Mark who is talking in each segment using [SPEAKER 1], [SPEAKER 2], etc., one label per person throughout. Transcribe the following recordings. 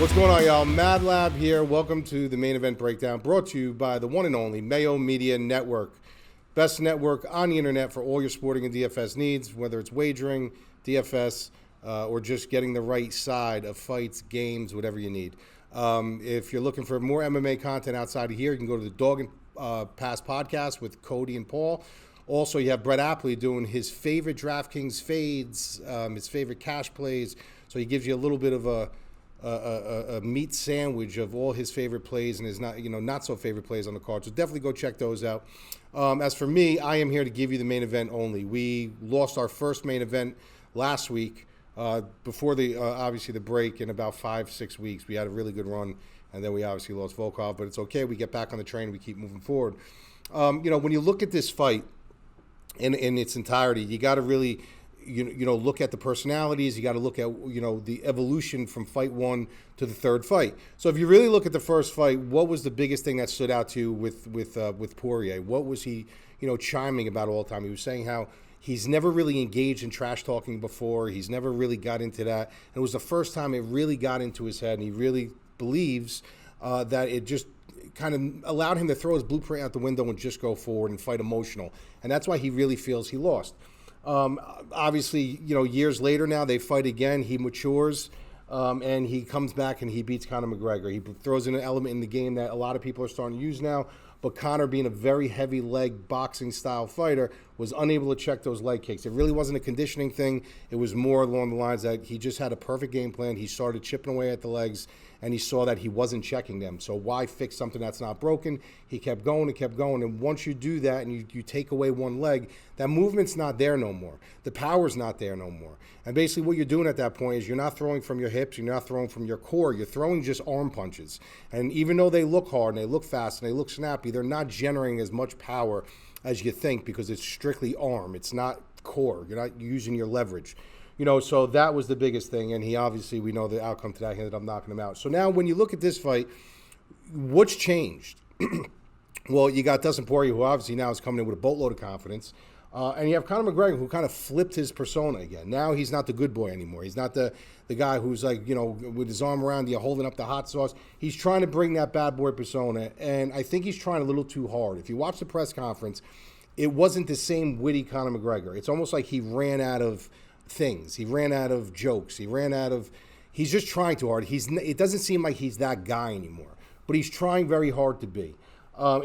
[SPEAKER 1] What's going on, y'all? Mad Lab here. Welcome to the main event breakdown, brought to you by the one and only Mayo Media Network. Best network on the internet for all your sporting and DFS needs, whether it's wagering, DFS, or just getting the right side of fights, games, whatever you need. If you're looking for more MMA content outside of here, you can go to the Dog and Pass podcast with Cody and Paul. Also, you have Brett Apley doing his favorite DraftKings fades, his favorite cash plays. So he gives you a little bit of a meat sandwich of all his favorite plays and his not so favorite plays on the card. So definitely go check those out. As for me, I am here to give you the main event only. We lost our first main event last week before the obviously the break in about 5-6 weeks. We had a really good run, and then we obviously lost Volkov, but it's okay. We get back on the train. We keep moving forward. When you look at this fight in its entirety, you got to really look at the personalities. You got to look at the evolution from fight one to the third fight. So if you really look at the first fight, what was the biggest thing that stood out to you with Poirier? What was he chiming about all the time? He was saying how he's never really engaged in trash talking before. He's never really got into that, and it was the first time it really got into his head, and he really believes that it just kind of allowed him to throw his blueprint out the window and just go forward and fight emotional, and that's why he really feels he lost. Obviously, years later now, they fight again. He matures, and he comes back and he beats Conor McGregor. He throws in an element in the game that a lot of people are starting to use now, but Conor, being a very heavy leg boxing style fighter, was unable to check those leg kicks. It really wasn't a conditioning thing. It was more along the lines that he just had a perfect game plan. He started chipping away at the legs, and he saw that he wasn't checking them. So why fix something that's not broken? He kept going and kept going. And once you do that and you take away one leg, that movement's not there no more. The power's not there no more. And basically what you're doing at that point is you're not throwing from your hips, you're not throwing from your core, you're throwing just arm punches. And even though they look hard and they look fast and they look snappy, they're not generating as much power as you think, because it's strictly arm. It's not core. You're not using your leverage. So that was the biggest thing, and he obviously, we know the outcome to that. He ended up knocking him out. So now when you look at this fight, what's changed? Well, you got Dustin Poirier, who obviously now is coming in with a boatload of confidence, and you have Conor McGregor, who kind of flipped his persona again. Now he's not the good boy anymore. He's not the guy who's like, with his arm around you, holding up the hot sauce. He's trying to bring that bad boy persona, and I think he's trying a little too hard. If you watch the press conference, it wasn't the same witty Conor McGregor. It's almost like he ran out of things. He ran out of jokes. He's just trying too hard. It doesn't seem like he's that guy anymore, but he's trying very hard to be.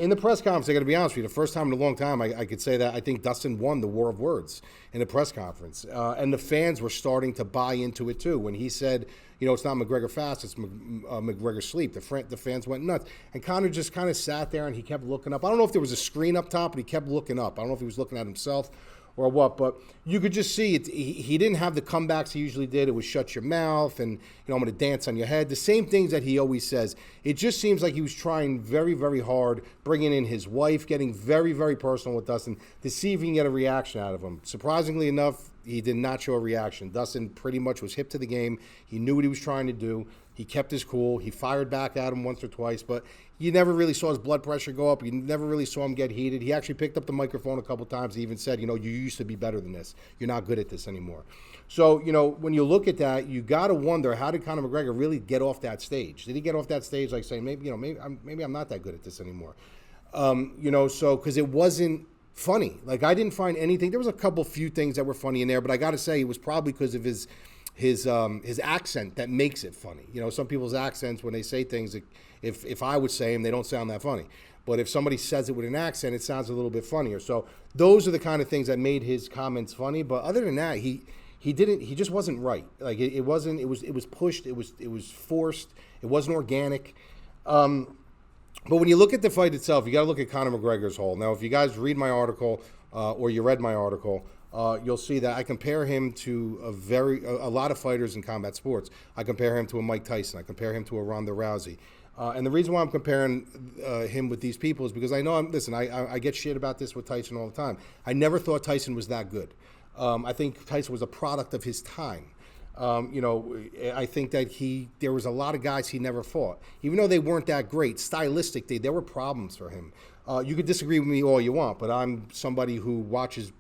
[SPEAKER 1] In the press conference, I got to be honest with you, the first time in a long time, I could say that I think Dustin won the war of words in the press conference. And the fans were starting to buy into it too. When he said, it's not McGregor fast, it's McGregor sleep, the fans went nuts. And Conor just kind of sat there and he kept looking up. I don't know if there was a screen up top, but he kept looking up. I don't know if he was looking at himself or what, but you could just see it. He didn't have the comebacks he usually did. It was shut your mouth and, I'm going to dance on your head. The same things that he always says. It just seems like he was trying very, very hard, bringing in his wife, getting very, very personal with Dustin to see if he can get a reaction out of him. Surprisingly enough, he did not show a reaction. Dustin pretty much was hip to the game. He knew what he was trying to do. He kept his cool. He fired back at him once or twice, but you never really saw his blood pressure go up. You never really saw him get heated. He actually picked up the microphone a couple times. He even said, you used to be better than this. You're not good at this anymore. So, when you look at that, you got to wonder, how did Conor McGregor really get off that stage? Did he get off that stage like saying, maybe I'm not that good at this anymore? Because it wasn't funny. Like, I didn't find anything. There was a few things that were funny in there, but I got to say it was probably because of his accent that makes it funny. Some people's accents, when they say things, if I would say them, they don't sound that funny. But if somebody says it with an accent, it sounds a little bit funnier. So those are the kind of things that made his comments funny. But other than that, he just wasn't right. Like it was pushed, it was forced, it wasn't organic. But when you look at the fight itself, you got to look at Conor McGregor's haul. Now, if you guys read my article or you read my article, you'll see that I compare him to a lot of fighters in combat sports. I compare him to a Mike Tyson. I compare him to a Ronda Rousey. And the reason why I'm comparing him with these people is because I know I get shit about this with Tyson all the time. I never thought Tyson was that good. I think Tyson was a product of his time. I think that there was a lot of guys he never fought. Even though they weren't that great, stylistically, there were problems for him. You could disagree with me all you want, but I'm somebody who watches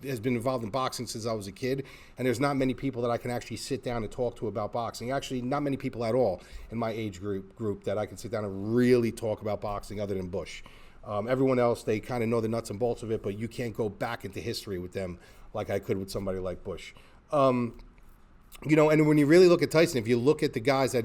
[SPEAKER 1] has been involved in boxing since I was a kid, and there's not many people that I can actually sit down and talk to about boxing. Actually, not many people at all in my age group that I can sit down and really talk about boxing other than Bush. Everyone else, they kind of know the nuts and bolts of it, but you can't go back into history with them like I could with somebody like Bush. And when you really look at Tyson, if you look at the guys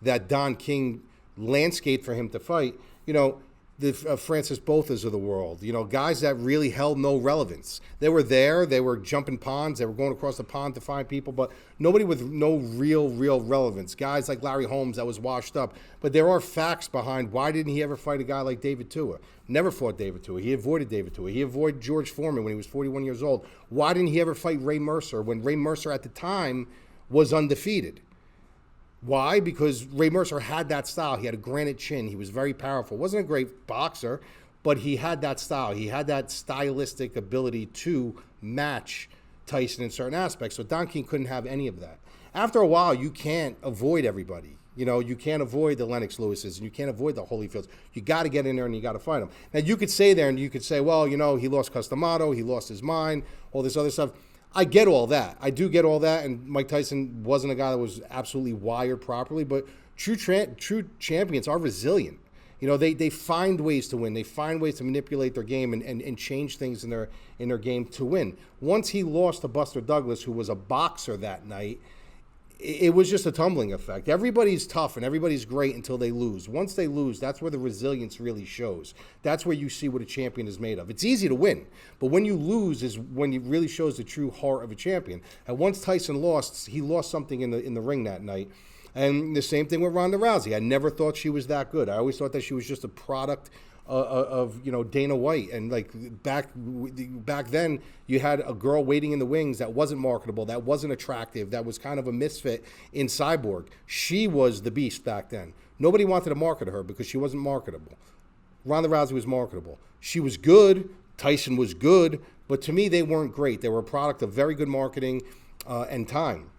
[SPEAKER 1] that Don King landscaped for him to fight, the Francis Bothas of the world, guys that really held no relevance. They were there, they were jumping ponds, they were going across the pond to find people, but nobody with no real relevance. Guys like Larry Holmes that was washed up. But there are facts behind why didn't he ever fight a guy like David Tua? Never fought David Tua. He avoided David Tua. He avoided George Foreman when he was 41 years old. Why didn't he ever fight Ray Mercer when Ray Mercer at the time was undefeated? Why? Because Ray Mercer had that style. He had a granite chin. He was very powerful. Wasn't a great boxer, but he had that style. He had that stylistic ability to match Tyson in certain aspects. So Don King couldn't have any of that. After a while, you can't avoid everybody. You can't avoid the Lennox Lewises, and you can't avoid the Holyfields. You got to get in there and you got to fight them. Now, you could say there and you could say, well, he lost Customato, he lost his mind, all this other stuff. I get all that. I do get all that, and Mike Tyson wasn't a guy that was absolutely wired properly, but true champions are resilient. They find ways to win. They find ways to manipulate their game and change things in their game to win. Once he lost to Buster Douglas, who was a boxer that night, it was just a tumbling effect. Everybody's tough and everybody's great until they lose. Once they lose, that's where the resilience really shows. That's where you see what a champion is made of. It's easy to win, but when you lose is when it really shows the true heart of a champion. And once Tyson lost, he lost something in the ring that night. And the same thing with Ronda Rousey. I never thought she was that good. I always thought that she was just a product of Dana White, and like back then you had a girl waiting in the wings that wasn't marketable, that wasn't attractive, that was kind of a misfit in Cyborg. She was the beast back then. Nobody wanted to market her because she wasn't marketable. Ronda Rousey was marketable. She was good. Tyson was good, but to me they weren't great. They were a product of very good marketing and time.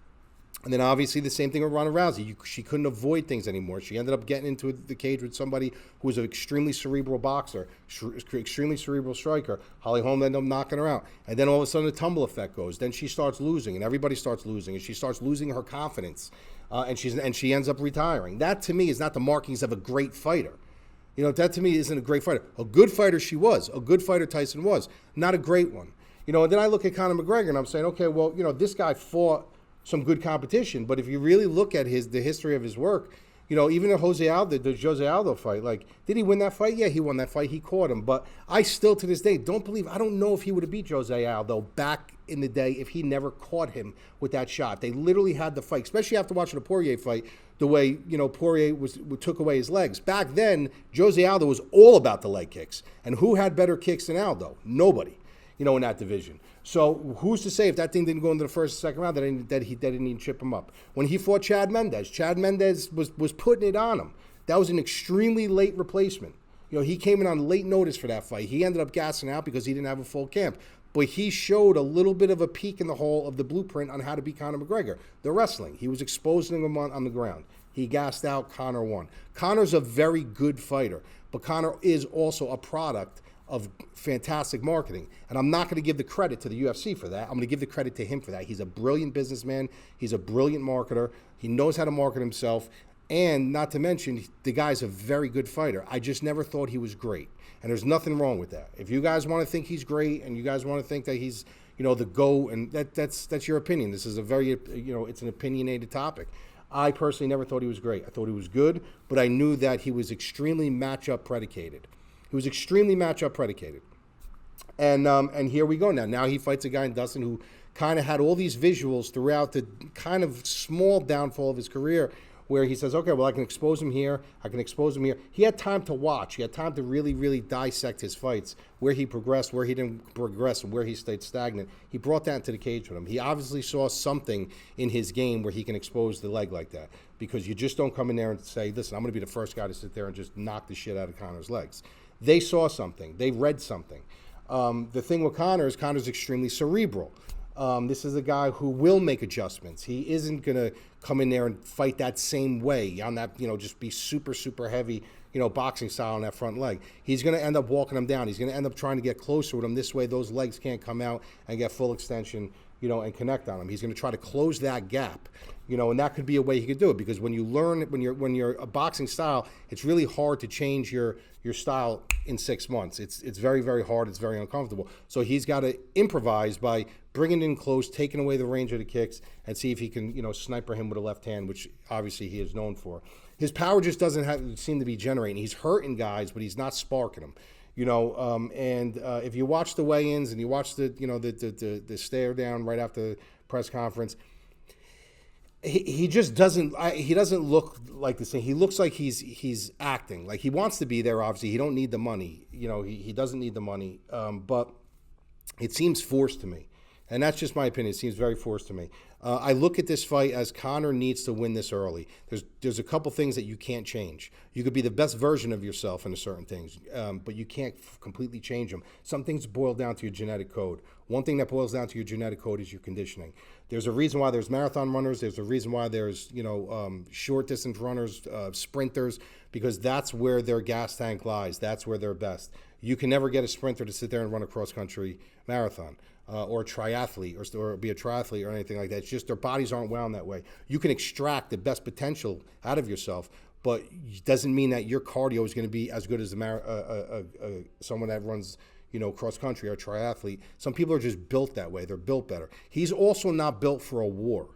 [SPEAKER 1] And then obviously the same thing with Ronda Rousey. She couldn't avoid things anymore. She ended up getting into the cage with somebody who was an extremely cerebral boxer, extremely cerebral striker. Holly Holm ended up knocking her out. And then all of a sudden the tumble effect goes. Then she starts losing, and everybody starts losing, and she starts losing her confidence, and she ends up retiring. That to me is not the markings of a great fighter. That to me isn't a great fighter. A good fighter she was. A good fighter Tyson was. Not a great one. And then I look at Conor McGregor and I'm saying, okay, well, this guy fought some good competition, but if you really look at the history of his work, even the Jose Aldo fight, like, did he win that fight? Yeah, he won that fight. He caught him, but I still to this day I don't know if he would have beat Jose Aldo back in the day if he never caught him with that shot. They literally had the fight, especially after watching the Poirier fight, the way Poirier took away his legs. Back then, Jose Aldo was all about the leg kicks, and who had better kicks than Aldo? Nobody. In that division. So who's to say if that thing didn't go into the first or second round that he didn't even chip him up? When he fought Chad Mendes was putting it on him. That was an extremely late replacement. He came in on late notice for that fight. He ended up gassing out because he didn't have a full camp. But he showed a little bit of a peek in the hole of the blueprint on how to beat Conor McGregor. The wrestling. He was exposing him on the ground. He gassed out. Conor won. Conor's a very good fighter, but Conor is also a product of fantastic marketing. And I'm not going to give the credit to the UFC for that. I'm going to give the credit to him for that. He's a brilliant businessman. He's a brilliant marketer. He knows how to market himself. And not to mention, the guy's a very good fighter. I just never thought he was great. And there's nothing wrong with that. If you guys want to think he's great and you guys want to think that he's, the GOAT, and that's your opinion. This is a very, it's an opinionated topic. I personally never thought he was great. I thought he was good, but I knew that he was extremely matchup predicated. He was extremely matchup predicated. And here we go now. Now he fights a guy in Dustin who kind of had all these visuals throughout the kind of small downfall of his career where he says, okay, well, I can expose him here. I can expose him here. He had time to watch. He had time to really, really dissect his fights, where he progressed, where he didn't progress, and where he stayed stagnant. He brought that into the cage with him. He obviously saw something in his game where he can expose the leg like that, because you just don't come in there and say, listen, I'm going to be the first guy to sit there and just knock the shit out of Conor's legs. They saw something. They read something. The thing with Conor is Conor's extremely cerebral. This is a guy who will make adjustments. He isn't going to come in there and fight that same way on that, just be super, super heavy, boxing style on that front leg. He's going to end up walking him down. He's going to end up trying to get closer with him. This way, those legs can't come out and get full extension, and connect on him. He's going to try to close that gap, and that could be a way he could do it, because when you learn, when you're a boxing style, it's really hard to change your style in 6 months. It's very, very hard. It's very uncomfortable. So he's got to improvise by bringing it in close, taking away the range of the kicks, and see if he can, sniper him with a left hand, which obviously he is known for. His power just doesn't seem to be generating. He's hurting guys, but he's not sparking them. If you watch the weigh-ins and you watch the stare down right after the press conference, he just doesn't. He doesn't look like the same. He looks like he's acting like he wants to be there. Obviously, he don't need the money. He doesn't need the money. But it seems forced to me, and that's just my opinion. It seems very forced to me. I look at this fight as Conor needs to win this early. There's a couple things that you can't change. You could be the best version of yourself in certain things, but you can't completely change them. Some things boil down to your genetic code. One thing that boils down to your genetic code is your conditioning. There's a reason why there's marathon runners. There's a reason why there's short distance runners, sprinters, because that's where their gas tank lies. That's where they're best. You can never get a sprinter to sit there and run a cross country marathon. Or a triathlete, or be a triathlete, or anything like that. It's just their bodies aren't wound that way. You can extract the best potential out of yourself, but it doesn't mean that your cardio is going to be as good as someone that runs, cross country or triathlete. Some people are just built that way. They're built better. He's also not built for a war.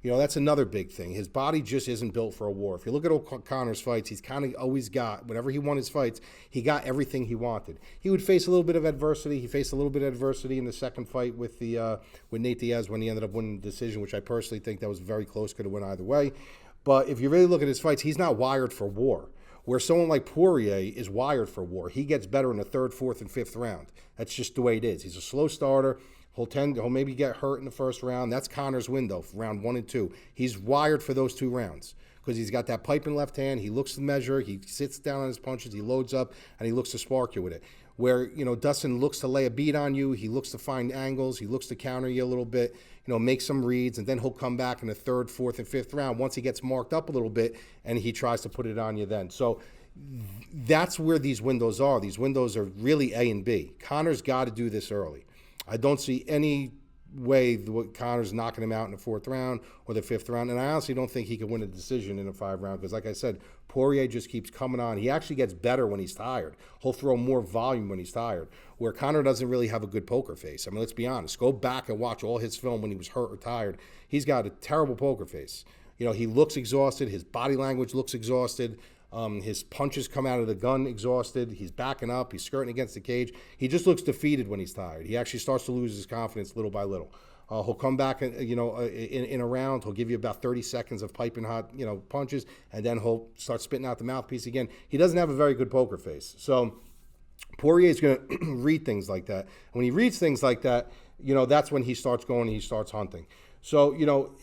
[SPEAKER 1] That's another big thing. His body just isn't built for a war. If you look at Conor's fights, he's kind of always got, whenever he won his fights, he got everything he wanted. He would face a little bit of adversity. He faced a little bit of adversity in the second fight with Nate Diaz when he ended up winning the decision, which I personally think that was very close, could have went either way. But if you really look at his fights, he's not wired for war. Where someone like Poirier is wired for war. He gets better in the third, fourth, and fifth round. That's just the way it is. He's a slow starter. He'll maybe get hurt in the first round. That's Conor's window, round 1 and 2. He's wired for those 2 rounds because he's got that piping left hand. He looks to measure. He sits down on his punches. He loads up, and he looks to spark you with it. Where, Dustin looks to lay a beat on you. He looks to find angles. He looks to counter you a little bit, make some reads, and then he'll come back in the third, fourth, and fifth round once he gets marked up a little bit, and he tries to put it on you then. So that's where these windows are. These windows are really A and B. Conor's got to do this early. I don't see any way Conor's knocking him out in the 4th round or the 5th round, and I honestly don't think he can win a decision in a 5 round because, like I said, Poirier just keeps coming on. He actually gets better when he's tired. He'll throw more volume when he's tired, where Conor doesn't really have a good poker face. I mean, let's be honest. Go back and watch all his film when he was hurt or tired. He's got a terrible poker face. He looks exhausted. His body language looks exhausted. His punches come out of the gun exhausted. He's backing up. He's skirting against the cage. He just looks defeated when he's tired. He actually starts to lose his confidence little by little. He'll come back, in a round. He'll give you about 30 seconds of piping hot, punches, and then he'll start spitting out the mouthpiece again. He doesn't have a very good poker face. So Poirier is going to read things like that. When he reads things like that, that's when he starts going and he starts hunting. So,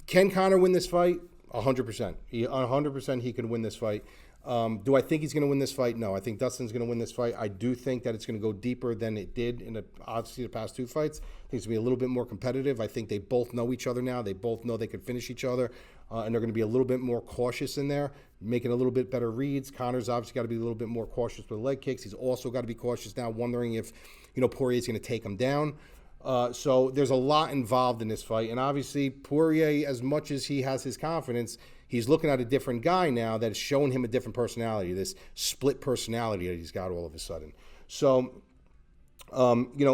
[SPEAKER 1] can Conor win this fight? 100%. 100% he can win this fight. Do I think he's going to win this fight? No. I think Dustin's going to win this fight. I do think that it's going to go deeper than it did in obviously the past 2 fights. I think it's going to be a little bit more competitive. I think they both know each other now. They both know they can finish each other, and they're going to be a little bit more cautious in there, making a little bit better reads. Conor's obviously got to be a little bit more cautious with leg kicks. He's also got to be cautious now, wondering if Poirier's going to take him down. So there's a lot involved in this fight. And obviously, Poirier, as much as he has his confidence, he's looking at a different guy now that is showing him a different personality, this split personality that he's got all of a sudden. So,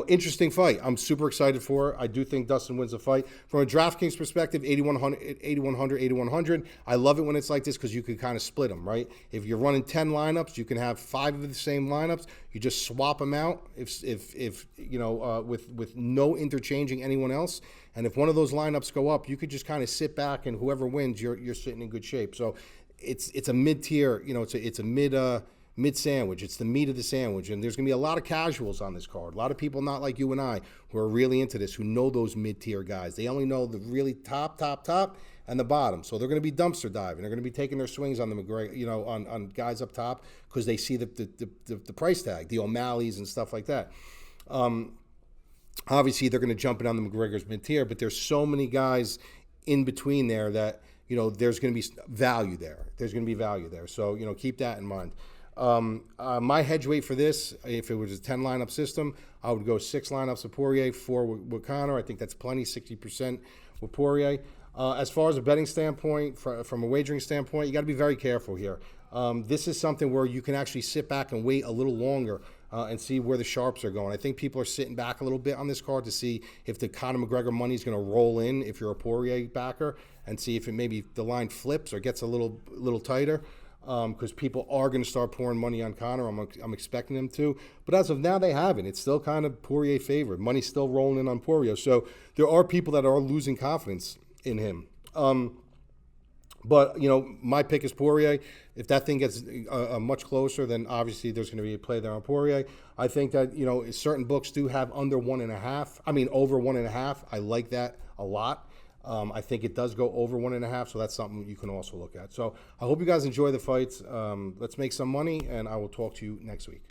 [SPEAKER 1] interesting fight. I'm super excited for it. I do think Dustin wins the fight. From a DraftKings perspective, 8,100. I love it when it's like this because you can kind of split them, right? If you're running 10 lineups, you can have 5 of the same lineups. You just swap them out with no interchanging anyone else. And if one of those lineups go up, you could just kind of sit back, and whoever wins, you're sitting in good shape. So it's a mid-tier, it's a mid sandwich. It's the meat of the sandwich. And there's going to be a lot of casuals on this card. A lot of people not like you and I who are really into this, who know those mid-tier guys. They only know the really top, and the bottom. So they're going to be dumpster diving. They're going to be taking their swings on the McGregor, on guys up top because they see the price tag, the O'Malley's and stuff like that. Obviously, they're going to jump in on the McGregor's mid-tier, but there's so many guys in between there that there's going to be value there. So, keep that in mind. My hedge weight for this, if it was a 10 lineup system, I would go 6 lineups of Poirier, 4 with Conor. I think that's plenty, 60% with Poirier. As far as a betting standpoint, from a wagering standpoint, you got to be very careful here. This is something where you can actually sit back and wait a little longer and see where the sharps are going. I think people are sitting back a little bit on this card to see if the Conor McGregor money is going to roll in if you're a Poirier backer, and see if maybe the line flips or gets a little tighter. Because people are going to start pouring money on Conor. I'm expecting them to. But as of now, they haven't. It's still kind of Poirier favored. Money's still rolling in on Poirier. So there are people that are losing confidence in him. But, my pick is Poirier. If that thing gets much closer, then obviously there's going to be a play there on Poirier. I think that, certain books do have over 1.5. I like that a lot. I think it does go over 1.5, so that's something you can also look at. So I hope you guys enjoy the fights. Let's make some money, and I will talk to you next week.